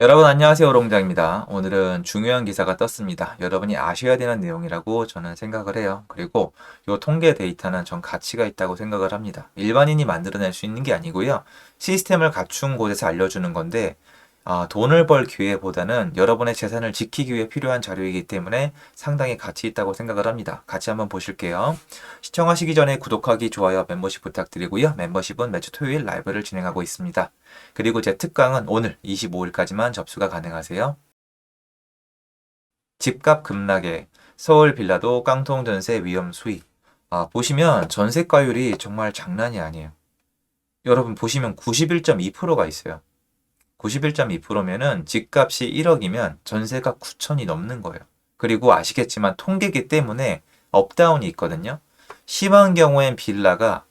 여러분 안녕하세요. 롱장입니다. 오늘은 중요한 기사가 떴습니다. 여러분이 아셔야 되는 내용이라고 저는 생각을 해요. 그리고 이 통계 데이터는 전 가치가 있다고 생각을 합니다. 일반인이 만들어낼 수 있는 게 아니고요. 시스템을 갖춘 곳에서 알려주는 건데 돈을 벌 기회보다는 여러분의 재산을 지키기 위해 필요한 자료이기 때문에 상당히 가치 있다고 생각을 합니다. 같이 한번 보실게요. 시청하시기 전에 구독하기, 좋아요, 멤버십 부탁드리고요. 멤버십은 매주 토요일 라이브를 진행하고 있습니다. 그리고 제 특강은 오늘 25일까지만 접수가 가능하세요. 집값 급락에 서울 빌라도 깡통 전세 위험 수위. 보시면 전세가율이 정말 장난이 아니에요. 여러분 보시면 91.2%가 있어요. 91.2%면은 집값이 1억이면 전세가 9천이 넘는 거예요. 그리고 아시겠지만 통계기 때문에 업다운이 있거든요. 심한 경우엔 빌라가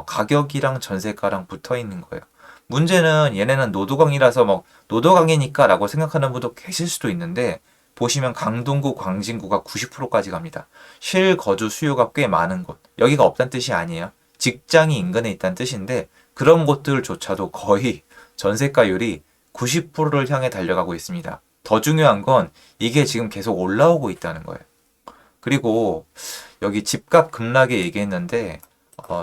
가격이랑 전세가랑 붙어 있는 거예요. 문제는 얘네는 노도강이라서 노도강이니까 라고 생각하는 분도 계실 수도 있는데 보시면 강동구, 광진구가 90%까지 갑니다. 실거주 수요가 꽤 많은 곳. 여기가 없다는 뜻이 아니에요. 직장이 인근에 있다는 뜻인데 그런 곳들조차도 거의 전세가율이 90%를 향해 달려가고 있습니다. 더 중요한 건 이게 지금 계속 올라오고 있다는 거예요. 그리고 여기 집값 급락에 얘기했는데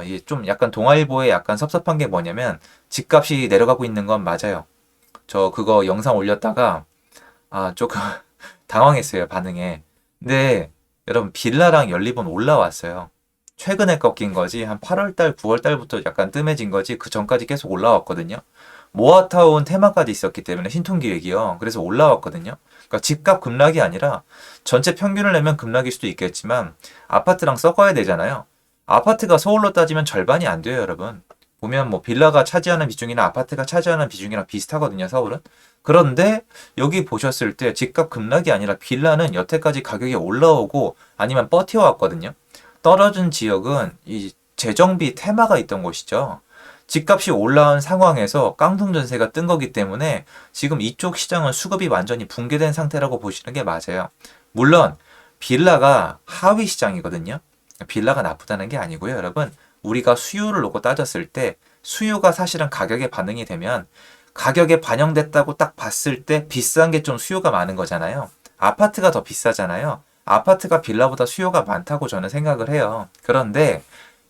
이게 좀 약간 동아일보에 약간 섭섭한 게 뭐냐면 집값이 내려가고 있는 건 맞아요. 저 그거 영상 올렸다가 조금 당황했어요, 반응에. 근데 여러분 빌라랑 연립은 올라왔어요. 최근에 꺾인 거지 한 8월달, 9월달부터 약간 뜸해진 거지 그 전까지 계속 올라왔거든요. 모아타운 테마까지 있었기 때문에 신통기획이요. 그래서 올라왔거든요. 그러니까 집값 급락이 아니라 전체 평균을 내면 급락일 수도 있겠지만 아파트랑 섞어야 되잖아요. 아파트가 서울로 따지면 절반이 안 돼요, 여러분. 보면 뭐 빌라가 차지하는 비중이나 아파트가 차지하는 비중이랑 비슷하거든요, 서울은. 그런데 여기 보셨을 때 집값 급락이 아니라 빌라는 여태까지 가격이 올라오고 아니면 버텨왔거든요. 떨어진 지역은 이 재정비 테마가 있던 곳이죠. 집값이 올라온 상황에서 깡통 전세가 뜬 거기 때문에 지금 이쪽 시장은 수급이 완전히 붕괴된 상태라고 보시는 게 맞아요. 물론 빌라가 하위 시장이거든요. 빌라가 나쁘다는 게 아니고요, 여러분. 우리가 수요를 놓고 따졌을 때 수요가 사실은 가격에 반응이 되면 가격에 반영됐다고 딱 봤을 때 비싼 게 좀 수요가 많은 거잖아요. 아파트가 더 비싸잖아요. 아파트가 빌라보다 수요가 많다고 저는 생각을 해요. 그런데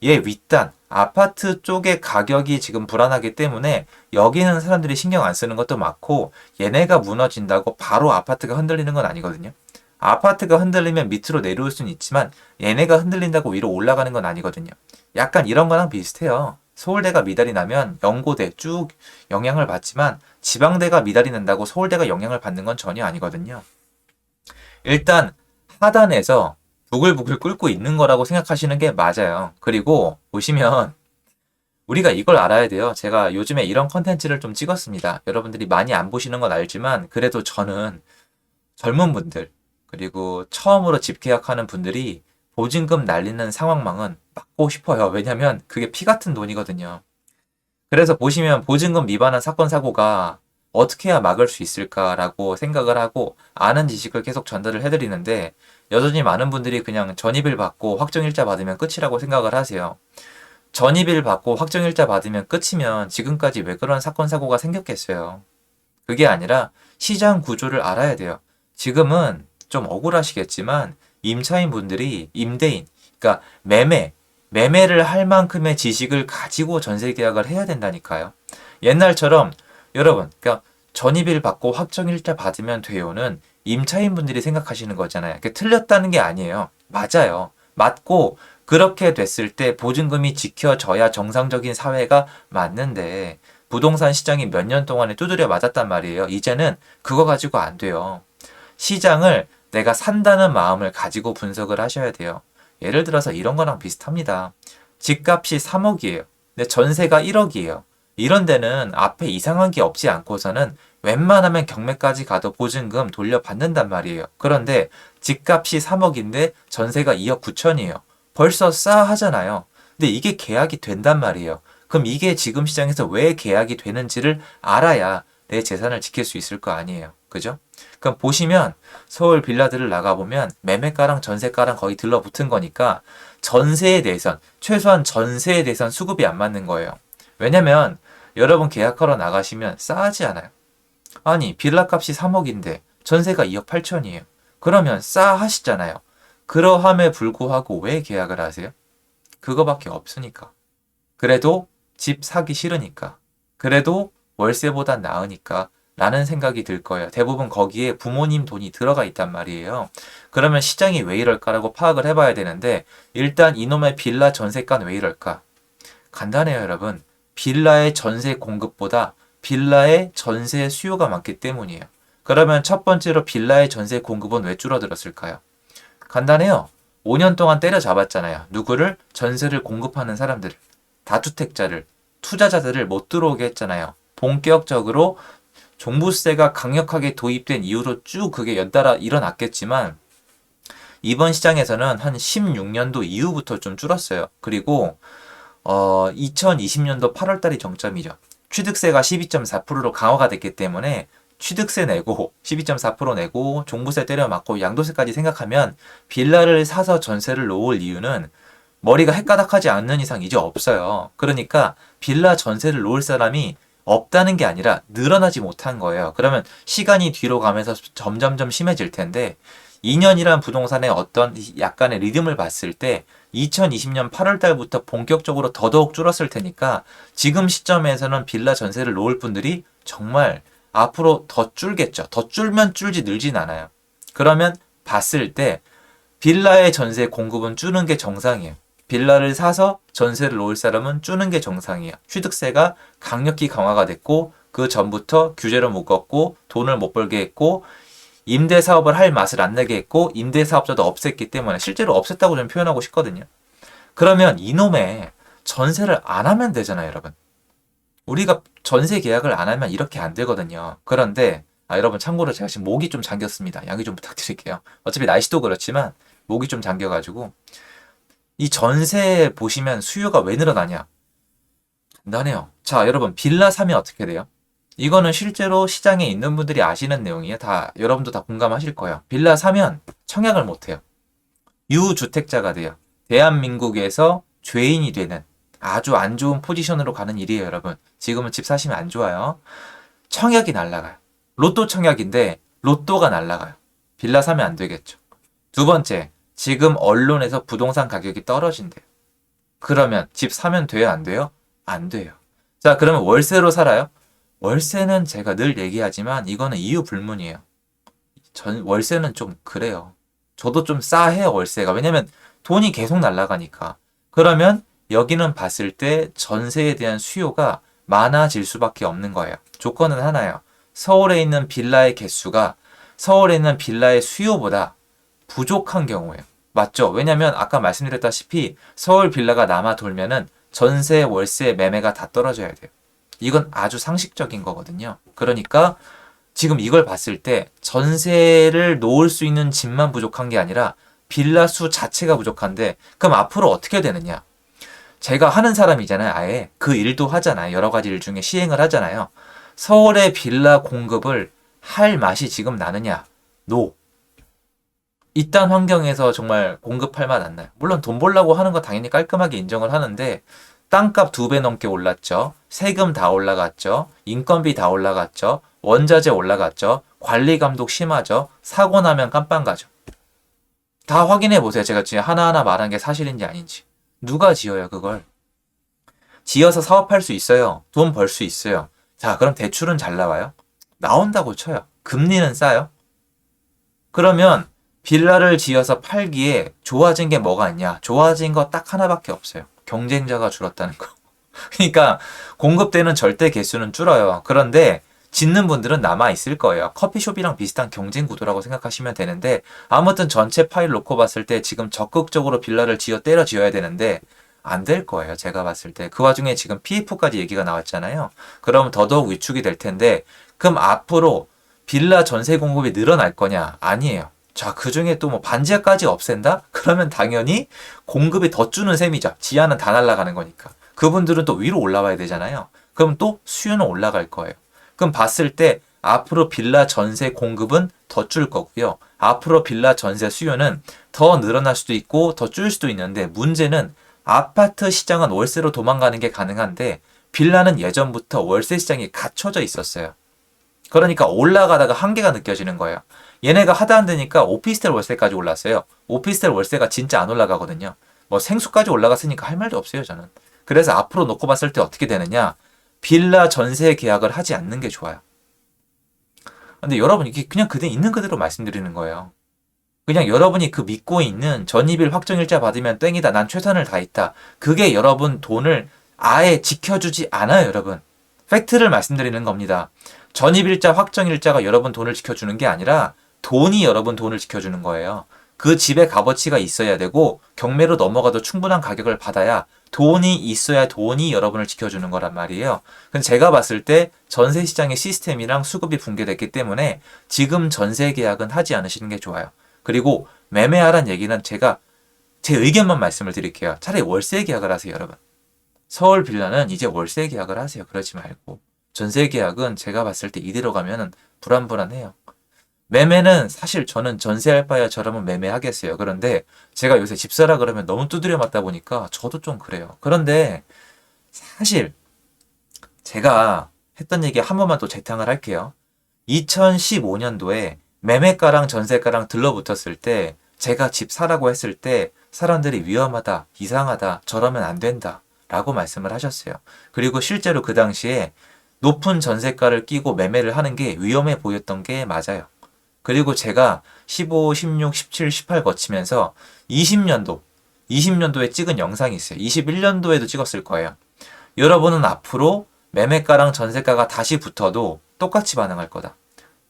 얘 윗단 아파트 쪽의 가격이 지금 불안하기 때문에 여기는 사람들이 신경 안 쓰는 것도 많고 얘네가 무너진다고 바로 아파트가 흔들리는 건 아니거든요. 아파트가 흔들리면 밑으로 내려올 수는 있지만 얘네가 흔들린다고 위로 올라가는 건 아니거든요. 약간 이런 거랑 비슷해요. 서울대가 미달이 나면 연고대 쭉 영향을 받지만 지방대가 미달이 난다고 서울대가 영향을 받는 건 전혀 아니거든요. 일단 하단에서 부글부글 끓고 있는 거라고 생각하시는 게 맞아요. 그리고 보시면 우리가 이걸 알아야 돼요. 제가 요즘에 이런 컨텐츠를 좀 찍었습니다. 여러분들이 많이 안 보시는 건 알지만 그래도 저는 젊은 분들 그리고 처음으로 집 계약하는 분들이 보증금 날리는 상황망은 막고 싶어요. 왜냐면 그게 피 같은 돈이거든요. 그래서 보시면 보증금 위반한 사건 사고가 어떻게 해야 막을 수 있을까라고 생각을 하고 아는 지식을 계속 전달을 해드리는데 여전히 많은 분들이 그냥 전입을 받고 확정일자 받으면 끝이라고 생각을 하세요. 전입을 받고 확정일자 받으면 끝이면 지금까지 왜 그런 사건 사고가 생겼겠어요. 그게 아니라 시장 구조를 알아야 돼요. 지금은 좀 억울하시겠지만 임차인 분들이 임대인, 그러니까 매매를 할 만큼의 지식을 가지고 전세 계약을 해야 된다니까요. 옛날처럼 여러분, 그러니까 전입일 받고 확정일자 받으면 돼요는 임차인 분들이 생각하시는 거잖아요. 그게 틀렸다는 게 아니에요. 맞아요. 맞고 그렇게 됐을 때 보증금이 지켜져야 정상적인 사회가 맞는데 부동산 시장이 몇 년 동안에 두드려 맞았단 말이에요. 이제는 그거 가지고 안 돼요. 시장을 내가 산다는 마음을 가지고 분석을 하셔야 돼요. 예를 들어서 이런 거랑 비슷합니다. 집값이 3억이에요. 근데 전세가 1억이에요. 이런 데는 앞에 이상한 게 없지 않고서는 웬만하면 경매까지 가도 보증금 돌려받는단 말이에요. 그런데 집값이 3억인데 전세가 2억 9천이에요. 벌써 싸하잖아요. 근데 이게 계약이 된단 말이에요. 그럼 이게 지금 시장에서 왜 계약이 되는지를 알아야 내 재산을 지킬 수 있을 거 아니에요. 그죠? 그럼 보시면 서울 빌라들을 나가보면 매매가랑 전세가랑 거의 들러붙은 거니까 전세에 대해선 최소한 전세에 대해선 수급이 안 맞는 거예요. 왜냐면 여러분 계약하러 나가시면 싸지 않아요. 아니, 빌라 값이 3억인데 전세가 2억 8천이에요. 그러면 싸 하시잖아요. 그러함에 불구하고 왜 계약을 하세요? 그거밖에 없으니까. 그래도 집 사기 싫으니까. 그래도 월세보단 나으니까. 라는 생각이 들 거예요. 대부분 거기에 부모님 돈이 들어가 있단 말이에요. 그러면 시장이 왜 이럴까라고 파악을 해봐야 되는데, 일단 이놈의 빌라 전세가는 왜 이럴까? 간단해요, 여러분. 빌라의 전세 공급보다 빌라의 전세 수요가 많기 때문이에요. 그러면 첫 번째로 빌라의 전세 공급은 왜 줄어들었을까요? 간단해요. 5년 동안 때려잡았잖아요. 누구를? 전세를 공급하는 사람들을. 다주택자를, 투자자들을 못 들어오게 했잖아요. 본격적으로 종부세가 강력하게 도입된 이후로 쭉 그게 연달아 일어났겠지만 이번 시장에서는 한 16년도 이후부터 좀 줄었어요. 그리고 2020년도 8월달이 정점이죠. 취득세가 12.4%로 강화가 됐기 때문에 취득세 내고 12.4% 내고 종부세 때려 맞고 양도세까지 생각하면 빌라를 사서 전세를 놓을 이유는 머리가 헷가닥하지 않는 이상 이제 없어요. 그러니까 빌라 전세를 놓을 사람이 없다는 게 아니라 늘어나지 못한 거예요. 그러면 시간이 뒤로 가면서 점점점 심해질 텐데 2년이란 부동산의 어떤 약간의 리듬을 봤을 때 2020년 8월 달부터 본격적으로 더더욱 줄었을 테니까 지금 시점에서는 빌라 전세를 놓을 분들이 정말 앞으로 더 줄겠죠. 더 줄면 줄지 늘진 않아요. 그러면 봤을 때 빌라의 전세 공급은 줄는 게 정상이에요. 빌라를 사서 전세를 놓을 사람은 줄는 게 정상이에요. 취득세가 강력히 강화가 됐고 그 전부터 규제를 묶었고 돈을 못 벌게 했고 임대 사업을 할 맛을 안 내게 했고 임대 사업자도 없앴기 때문에 실제로 없앴다고 좀 표현하고 싶거든요. 그러면 이놈의 전세를 안 하면 되잖아요, 여러분. 우리가 전세 계약을 안 하면 이렇게 안 되거든요. 그런데 여러분 참고로 제가 지금 목이 좀 잠겼습니다. 양해 좀 부탁드릴게요. 어차피 날씨도 그렇지만 목이 좀 잠겨가지고 이 전세 보시면 수요가 왜 늘어나냐? 간단해요. 자, 여러분 빌라 사면 어떻게 돼요? 이거는 실제로 시장에 있는 분들이 아시는 내용이에요. 다 여러분도 다 공감하실 거예요. 빌라 사면 청약을 못 해요. 유주택자가 돼요. 대한민국에서 죄인이 되는 아주 안 좋은 포지션으로 가는 일이에요, 여러분. 지금은 집 사시면 안 좋아요. 청약이 날라가요. 로또 청약인데 로또가 날라가요. 빌라 사면 안 되겠죠. 두 번째, 지금 언론에서 부동산 가격이 떨어진대요. 그러면 집 사면 돼요, 안 돼요? 안 돼요. 자, 그러면 월세로 살아요? 월세는 제가 늘 얘기하지만 이거는 이유 불문이에요. 월세는 좀 그래요. 저도 좀 싸해요, 월세가. 왜냐면 돈이 계속 날아가니까. 그러면 여기는 봤을 때 전세에 대한 수요가 많아질 수밖에 없는 거예요. 조건은 하나예요. 서울에 있는 빌라의 개수가 서울에 있는 빌라의 수요보다 부족한 경우예요. 맞죠? 왜냐면 아까 말씀드렸다시피 서울 빌라가 남아 돌면은 전세, 월세, 매매가 다 떨어져야 돼요. 이건 아주 상식적인 거거든요. 그러니까 지금 이걸 봤을 때 전세를 놓을 수 있는 집만 부족한 게 아니라 빌라 수 자체가 부족한데 그럼 앞으로 어떻게 되느냐? 제가 하는 사람이잖아요. 아예 그 일도 하잖아요. 여러 가지 일 중에 시행을 하잖아요. 서울의 빌라 공급을 할 맛이 지금 나느냐? 노. 이딴 환경에서 정말 공급할 맛 안 나요. 물론 돈 벌려고 하는 거 당연히 깔끔하게 인정을 하는데 땅값 2배 넘게 올랐죠. 세금 다 올라갔죠. 인건비 다 올라갔죠. 원자재 올라갔죠. 관리 감독 심하죠. 사고 나면 깜빵 가죠. 다 확인해 보세요. 제가 지금 하나하나 말한 게 사실인지 아닌지. 누가 지어요, 그걸? 지어서 사업할 수 있어요. 돈 벌 수 있어요. 자, 그럼 대출은 잘 나와요? 나온다고 쳐요. 금리는 싸요? 그러면 빌라를 지어서 팔기에 좋아진 게 뭐가 있냐? 좋아진 거 딱 하나밖에 없어요. 경쟁자가 줄었다는 거. 그러니까 공급되는 절대 개수는 줄어요. 그런데 짓는 분들은 남아 있을 거예요. 커피숍이랑 비슷한 경쟁 구도라고 생각하시면 되는데 아무튼 전체 파일 놓고 봤을 때 지금 적극적으로 빌라를 때려 지어야 되는데 안 될 거예요. 제가 봤을 때. 그 와중에 지금 PF까지 얘기가 나왔잖아요. 그러면 더더욱 위축이 될 텐데 그럼 앞으로 빌라 전세 공급이 늘어날 거냐? 아니에요. 자, 그 중에 또 뭐 반지하까지 없앤다? 그러면 당연히 공급이 더 주는 셈이죠. 지하는 다 날아가는 거니까. 그분들은 또 위로 올라와야 되잖아요. 그럼 또 수요는 올라갈 거예요. 그럼 봤을 때 앞으로 빌라 전세 공급은 더 줄 거고요. 앞으로 빌라 전세 수요는 더 늘어날 수도 있고 더 줄 수도 있는데 문제는 아파트 시장은 월세로 도망가는 게 가능한데 빌라는 예전부터 월세 시장이 갇혀져 있었어요. 그러니까 올라가다가 한계가 느껴지는 거예요. 얘네가 하다 안 되니까 오피스텔 월세까지 올랐어요. 오피스텔 월세가 진짜 안 올라가거든요. 뭐 생수까지 올라갔으니까 할 말도 없어요, 저는. 그래서 앞으로 놓고 봤을 때 어떻게 되느냐? 빌라 전세 계약을 하지 않는 게 좋아요. 근데 여러분 이게 그냥 그대 있는 그대로 말씀드리는 거예요. 그냥 여러분이 그 믿고 있는 전입일 확정일자 받으면 땡이다. 난 최선을 다했다. 그게 여러분 돈을 아예 지켜주지 않아요, 여러분. 팩트를 말씀드리는 겁니다. 전입일자, 확정일자가 여러분 돈을 지켜주는 게 아니라 돈이 여러분 돈을 지켜주는 거예요. 그 집의 값어치가 있어야 되고 경매로 넘어가도 충분한 가격을 받아야 돈이 있어야 돈이 여러분을 지켜주는 거란 말이에요. 근데 제가 봤을 때 전세 시장의 시스템이랑 수급이 붕괴됐기 때문에 지금 전세 계약은 하지 않으시는 게 좋아요. 그리고 매매하란 얘기는 제가 제 의견만 말씀을 드릴게요. 차라리 월세 계약을 하세요, 여러분. 서울 빌라는 이제 월세 계약을 하세요. 그러지 말고. 전세 계약은 제가 봤을 때 이대로 가면은 불안불안해요. 매매는 사실 저는 전세할 바야 저라면 매매하겠어요. 그런데 제가 요새 집 사라 그러면 너무 두드려 맞다 보니까 저도 좀 그래요. 그런데 사실 제가 했던 얘기 한 번만 또 재탕을 할게요. 2015년도에 매매가랑 전세가랑 들러붙었을 때 제가 집 사라고 했을 때 사람들이 위험하다, 이상하다, 저러면 안 된다 라고 말씀을 하셨어요. 그리고 실제로 그 당시에 높은 전세가를 끼고 매매를 하는 게 위험해 보였던 게 맞아요. 그리고 제가 15, 16, 17, 18 거치면서 20년도에 찍은 영상이 있어요. 21년도에도 찍었을 거예요. 여러분은 앞으로 매매가랑 전세가가 다시 붙어도 똑같이 반응할 거다.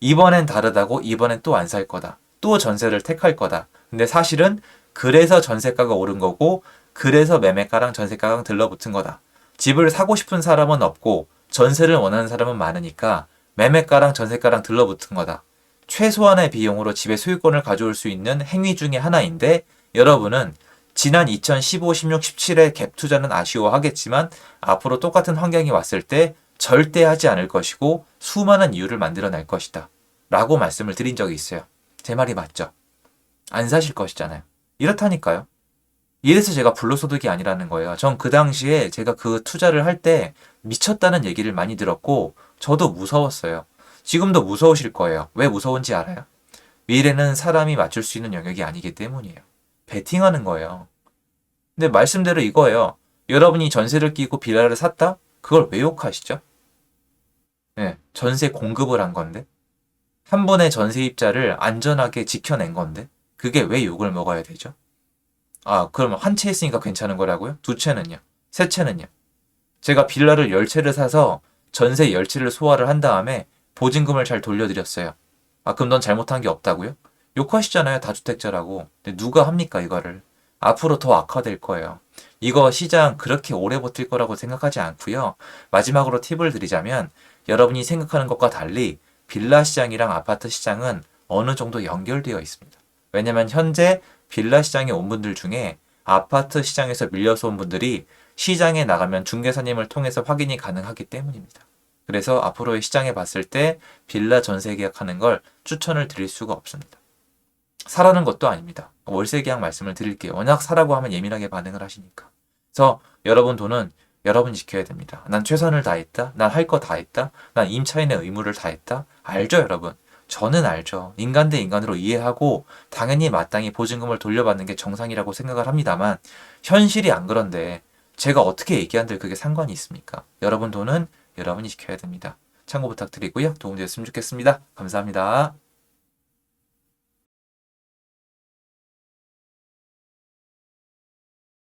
이번엔 다르다고 이번엔 또 안 살 거다. 또 전세를 택할 거다. 근데 사실은 그래서 전세가가 오른 거고 그래서 매매가랑 전세가가 들러붙은 거다. 집을 사고 싶은 사람은 없고 전세를 원하는 사람은 많으니까 매매가랑 전세가랑 들러붙은 거다. 최소한의 비용으로 집의 소유권을 가져올 수 있는 행위 중에 하나인데 여러분은 지난 2015, 16, 17의 갭 투자는 아쉬워하겠지만 앞으로 똑같은 환경이 왔을 때 절대 하지 않을 것이고 수많은 이유를 만들어낼 것이다. 라고 말씀을 드린 적이 있어요. 제 말이 맞죠? 안 사실 것이잖아요. 이렇다니까요. 이래서 제가 불로소득이 아니라는 거예요. 전 그 당시에 제가 그 투자를 할 때 미쳤다는 얘기를 많이 들었고 저도 무서웠어요. 지금도 무서우실 거예요. 왜 무서운지 알아요? 미래는 사람이 맞출 수 있는 영역이 아니기 때문이에요. 베팅하는 거예요. 근데 말씀대로 이거예요. 여러분이 전세를 끼고 빌라를 샀다? 그걸 왜 욕하시죠? 네, 전세 공급을 한 건데. 한 번의 전세입자를 안전하게 지켜낸 건데. 그게 왜 욕을 먹어야 되죠? 아, 그럼 한 채 했으니까 괜찮은 거라고요? 두 채는요? 세 채는요? 제가 빌라를 10채를 사서 전세 10채를 소화를 한 다음에 보증금을 잘 돌려드렸어요. 아, 그럼 넌 잘못한 게 없다고요? 욕하시잖아요, 다주택자라고. 근데 누가 합니까, 이거를? 앞으로 더 악화될 거예요. 이거 시장 그렇게 오래 버틸 거라고 생각하지 않고요. 마지막으로 팁을 드리자면 여러분이 생각하는 것과 달리 빌라 시장이랑 아파트 시장은 어느 정도 연결되어 있습니다. 왜냐면 현재 빌라 시장에 온 분들 중에 아파트 시장에서 밀려서 온 분들이 시장에 나가면 중개사님을 통해서 확인이 가능하기 때문입니다. 그래서 앞으로의 시장에 봤을 때 빌라 전세 계약하는 걸 추천을 드릴 수가 없습니다. 사라는 것도 아닙니다. 월세 계약 말씀을 드릴게요. 워낙 사라고 하면 예민하게 반응을 하시니까. 그래서 여러분 돈은 여러분이 지켜야 됩니다. 난 최선을 다했다. 난 할 거 다 했다. 난 임차인의 의무를 다했다. 알죠, 여러분? 저는 알죠. 인간 대 인간으로 이해하고 당연히 마땅히 보증금을 돌려받는 게 정상이라고 생각을 합니다만 현실이 안 그런데 제가 어떻게 얘기한들 그게 상관이 있습니까? 여러분 돈은 여러분이 지켜야 됩니다. 참고 부탁드리고요. 도움되었으면 좋겠습니다. 감사합니다.